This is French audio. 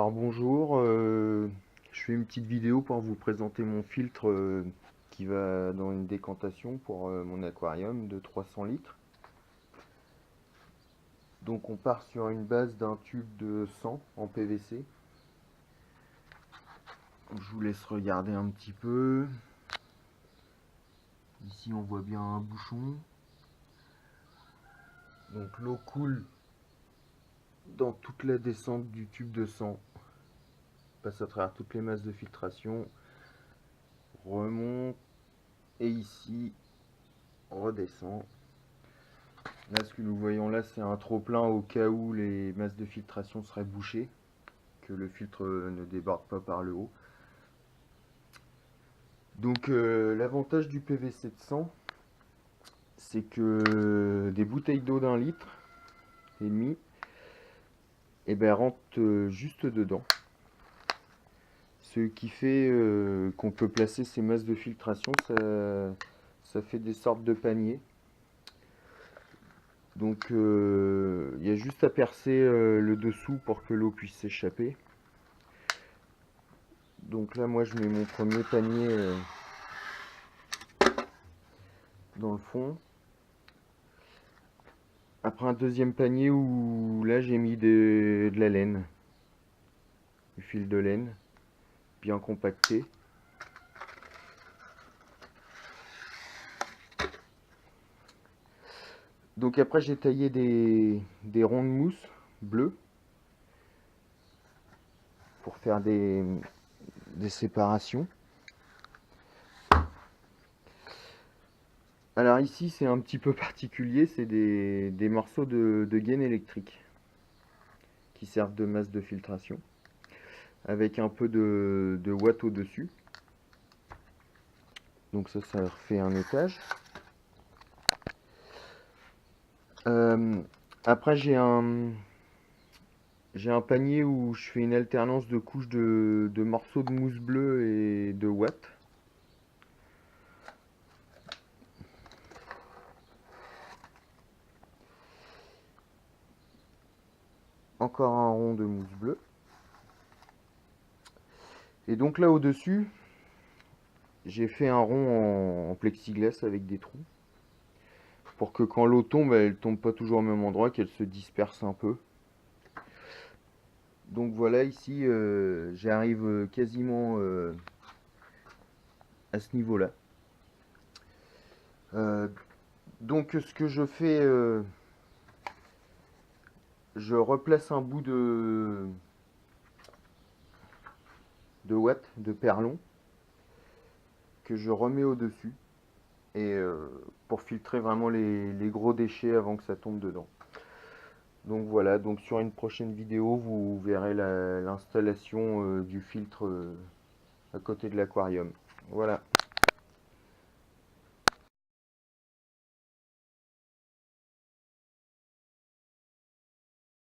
Alors bonjour, je fais une petite vidéo pour vous présenter mon filtre qui va dans une décantation pour mon aquarium de 300 litres. Donc on part sur une base d'un tube de 100 en PVC. Je vous laisse regarder un petit peu. Ici on voit bien un bouchon. Donc l'eau coule dans toute la descente du tube de 100. Passe à travers toutes les masses de filtration. Remonte. Et ici, redescend. Là, ce que nous voyons là, c'est un trop-plein au cas où les masses de filtration seraient bouchées, que le filtre ne déborde pas par le haut. Donc, l'avantage du PVC de 100, c'est que des bouteilles d'eau d'1 litre et demi, et ben, rentrent juste dedans. Ce qui fait qu'on peut placer ces masses de filtration, ça fait des sortes de paniers. Donc il y a juste à percer le dessous pour que l'eau puisse s'échapper. Donc là moi je mets mon premier panier dans le fond. Après un deuxième panier où là j'ai mis de la laine, du fil de laine, bien compacté. Donc après j'ai taillé des ronds de mousse bleues pour faire des séparations. Alors ici c'est un petit peu particulier, c'est des morceaux de gaine électrique qui servent de masse de filtration, avec un peu de watts au-dessus. Donc ça refait un étage. Après j'ai un panier où je fais une alternance de couches de morceaux de mousse bleue et de watts. Encore un rond de mousse bleue. Et donc là au-dessus, j'ai fait un rond en plexiglas avec des trous. Pour que quand l'eau tombe, elle tombe pas toujours au même endroit, qu'elle se disperse un peu. Donc voilà, ici j'arrive quasiment à ce niveau-là. Donc ce que je fais, je replace un bout de watts, de perlon, que je remets au-dessus, et pour filtrer vraiment les gros déchets avant que ça tombe dedans. Donc voilà, donc sur une prochaine vidéo, vous verrez l'installation du filtre à côté de l'aquarium. Voilà.